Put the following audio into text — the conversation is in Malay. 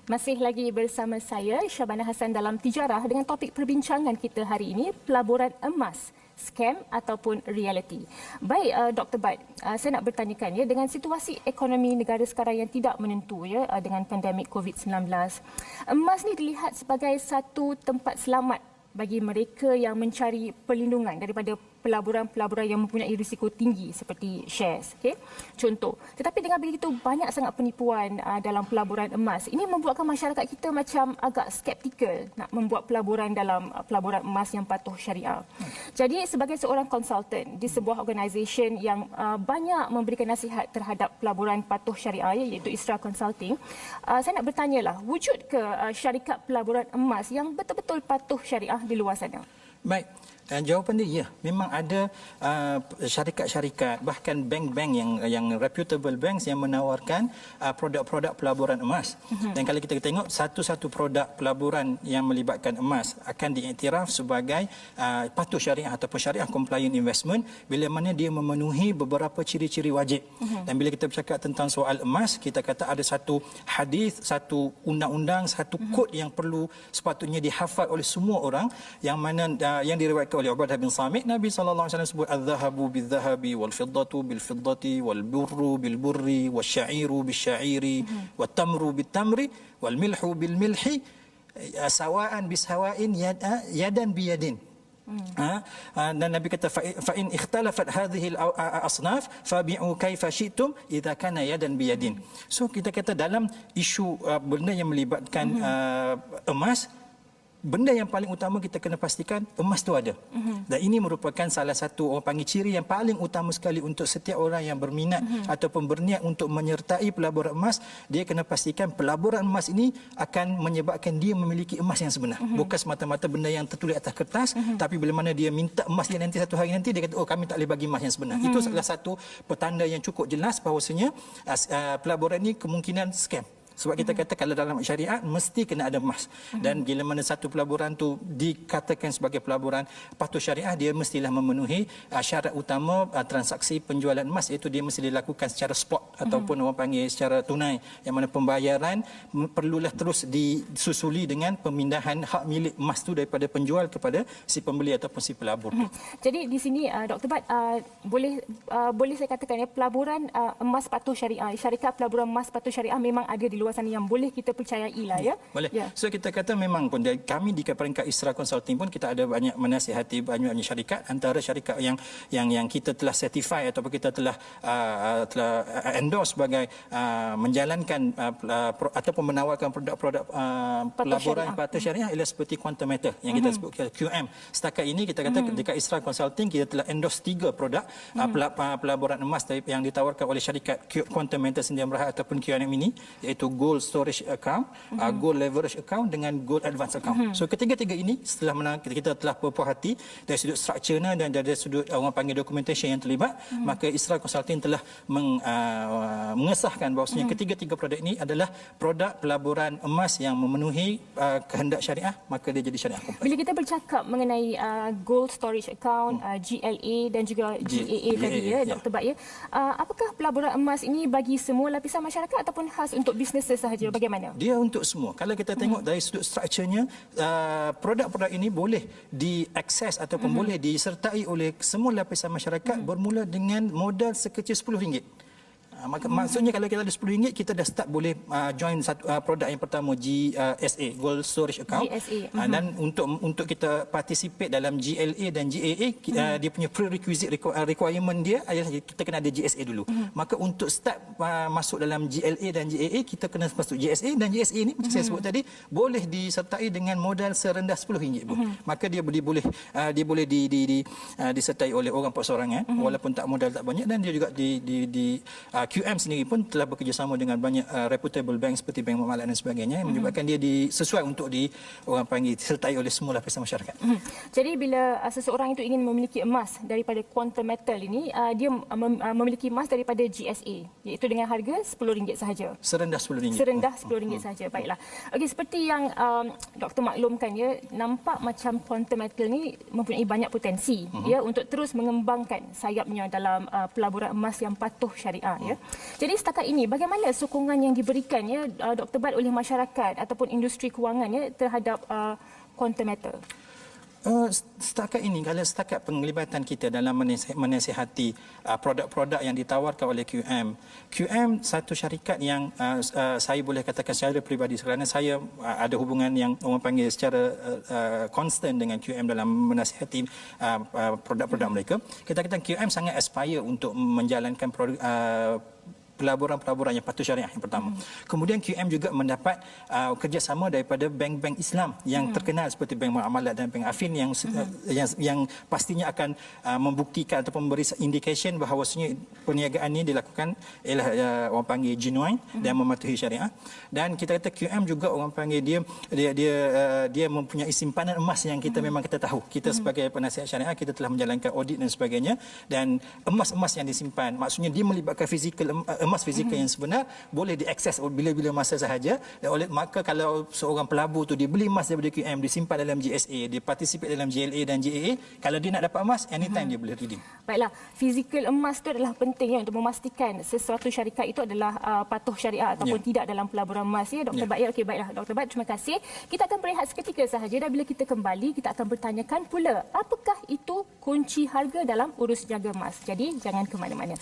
Masih lagi bersama saya, Syabana Hassan dalam Tijarah dengan topik perbincangan kita hari ini, pelaburan emas, scam ataupun reality. Baik, Dr. Bad, saya nak bertanyakan ya, dengan situasi ekonomi negara sekarang yang tidak menentu ya, dengan pandemik COVID-19, emas ni dilihat sebagai satu tempat selamat bagi mereka yang mencari perlindungan daripada pelaburan-pelaburan yang mempunyai risiko tinggi seperti shares. Okay? Contoh. Tetapi dengan begitu banyak sangat penipuan dalam pelaburan emas, ini membuatkan masyarakat kita macam agak skeptikal nak membuat pelaburan dalam pelaburan emas yang patuh syariah. Jadi sebagai seorang konsultan di sebuah organisasi yang banyak memberikan nasihat terhadap pelaburan patuh syariah iaitu Isra Consulting, saya nak bertanyalah, wujud ke syarikat pelaburan emas yang betul-betul patuh syariah di luar sana? Baik. Jawapan dia, ya. Memang ada syarikat-syarikat, bahkan bank-bank yang reputable banks yang menawarkan produk-produk pelaburan emas. Dan kalau kita tengok, satu-satu produk pelaburan yang melibatkan emas akan diiktiraf sebagai patuh syariah ataupun syariah compliant investment bila mana dia memenuhi beberapa ciri-ciri wajib. Dan bila kita bercakap tentang soal emas, kita kata ada satu hadis, satu undang-undang, satu kod yang perlu sepatutnya dihafal oleh semua orang, yang mana yang diriwayatkan oleh Ubadah bin Samit. Nabi sallallahu alaihi wasallam sebut az-zahabu bil-zahabi wal-fiddatu bil-fiddati wal-burru bil-burri wasy-sya'iru bil-syairi wat-tamru bil-tamri wal-milhu bil-milhi sawa'an bisawa'in yadan biyadin. Dan Nabi kata fa in ikhtalafat hadhihi al-asnaf fabi'u kaifa syi'tum idza kana yadan biyadin. So kita kata dalam isu benda yang melibatkan emas, benda yang paling utama kita kena pastikan emas tu ada. Dan ini merupakan salah satu orang panggil ciri yang paling utama sekali untuk setiap orang yang berminat ataupun berniat untuk menyertai pelaburan emas. Dia kena pastikan pelaburan emas ini akan menyebabkan dia memiliki emas yang sebenar. Bukan semata-mata benda yang tertulis atas kertas, tapi bila mana dia minta emas dia nanti satu hari nanti, dia kata, oh kami tak boleh bagi emas yang sebenar. Itu salah satu petanda yang cukup jelas bahawasanya pelaburan ini kemungkinan scam. Sebab kita kata kalau dalam syariat mesti kena ada emas. Dan bila mana satu pelaburan tu dikatakan sebagai pelaburan patuh syariah, dia mestilah memenuhi syarat utama transaksi penjualan emas, iaitu dia mesti dilakukan secara spot ataupun orang panggil secara tunai, yang mana pembayaran perlulah terus disusuli dengan pemindahan hak milik emas tu daripada penjual kepada si pembeli ataupun si pelabur tu. Jadi di sini Dr. Bad, boleh saya katakan ya, pelaburan emas patuh syariah, syarikat pelaburan emas patuh syariah memang ada di luar sana yang boleh kita percayai lah ya. Boleh. Ya. So kita kata memang pun kami di peringkat Isra Consulting pun kita ada banyak menasihati banyak syarikat. Antara syarikat yang kita telah certify ataupun kita telah endorse sebagai menjalankan ataupun menawarkan produk-produk pelaburan patuh syariah ialah seperti Quantum Matter yang kita sebut QM. Setakat ini kita kata dekat Isra Consulting kita telah endorse 3 produk pelaburan emas yang ditawarkan oleh syarikat Quantum Matter Sdn Bhd ataupun QM ini, iaitu Gold Storage Account, Gold Leverage Account dengan Gold Advance Account. So ketiga-tiga ini setelah kita telah berpuas hati dari sudut strukturnya dan dari sudut orang panggil documentation yang terlibat, maka Isra Consulting telah mengesahkan bahawasanya ketiga-tiga produk ini adalah produk pelaburan emas yang memenuhi kehendak syariah, maka dia jadi syariah kompleks. Bila kita bercakap mengenai Gold Storage Account, GLA dan juga GAA tadi ya, Dr. Bad ya, apakah pelaburan emas ini bagi semua lapisan masyarakat ataupun khas untuk bisnes sahaja, bagaimana? Dia untuk semua. Kalau kita tengok dari sudut strukturnya, produk-produk ini boleh diakses ataupun boleh disertai oleh semua lapisan masyarakat bermula dengan modal sekecil RM10. Maksudnya kalau kita ada RM10, kita dah start boleh join satu produk yang pertama, GSA, Gold Storage Account. Dan untuk kita participate dalam GLA dan GAA, dia punya prerequisite requirement dia adalah kita kena ada GSA dulu. Maka untuk start masuk dalam GLA dan GAA, kita kena masuk GSA, dan GSA ni macam saya sebut tadi boleh disertai dengan modal serendah RM10 pun. Maka dia boleh disertai oleh orang perseorangan walaupun modal tak banyak, dan dia juga QM sendiri pun telah bekerjasama dengan banyak reputable bank seperti Bank Muamalat dan sebagainya, yang menyebabkan dia sesuai untuk orang panggil disertai oleh semua lapisan masyarakat. Jadi bila seseorang itu ingin memiliki emas daripada Quantum Metal ini, dia memiliki emas daripada GSA, iaitu dengan harga RM10 sahaja. Serendah RM10. Serendah RM10 sahaja. Baiklah. Okey, seperti yang Doktor maklumkan ya, nampak macam Quantum Metal ni mempunyai banyak potensi ya untuk terus mengembangkan sayapnya dalam pelaburan emas yang patuh syariah ya. ya. Jadi setakat ini bagaimana sokongan yang diberikan ya Dr. Bad oleh masyarakat ataupun industri kewangan ya terhadap quantum matter? Setakat ini, kalau setakat penglibatan kita dalam menasihati produk-produk yang ditawarkan oleh QM satu syarikat yang saya boleh katakan secara peribadi kerana saya ada hubungan yang orang panggil secara konstan dengan QM dalam menasihati produk-produk mereka. Kita kata QM sangat aspire untuk menjalankan pelaburan-pelaburan yang patuh syariah yang pertama. Kemudian QM juga mendapat kerjasama daripada bank-bank Islam yang terkenal seperti Bank Muamalat dan Bank Affin yang pastinya akan membuktikan atau memberi indication bahawasanya perniagaan ini dilakukan ialah orang panggil genuine dan mematuhi syariah. Dan kita kata QM juga orang panggil dia mempunyai simpanan emas yang memang kita tahu. Kita sebagai penasihat syariah kita telah menjalankan audit dan sebagainya, dan emas-emas yang disimpan maksudnya dia melibatkan emas fizikal yang sebenar boleh diakses bila-bila masa sahaja. Dan maka kalau seorang pelabur tu dia beli emas daripada QM, disimpan dalam GSA, dia participate dalam GLA dan GAA, kalau dia nak dapat emas anytime dia boleh redeem. Baiklah, fizikal emas itu adalah penting ya, untuk memastikan sesuatu syarikat itu adalah patuh syariah ataupun tidak dalam pelaburan emas ya Dr. Bad. Okey, baiklah Dr. Bad, terima kasih. Kita akan berehat seketika sahaja dan bila kita kembali kita akan bertanyakan pula apakah itu kunci harga dalam urus jaga emas. Jadi jangan ke mana-mana.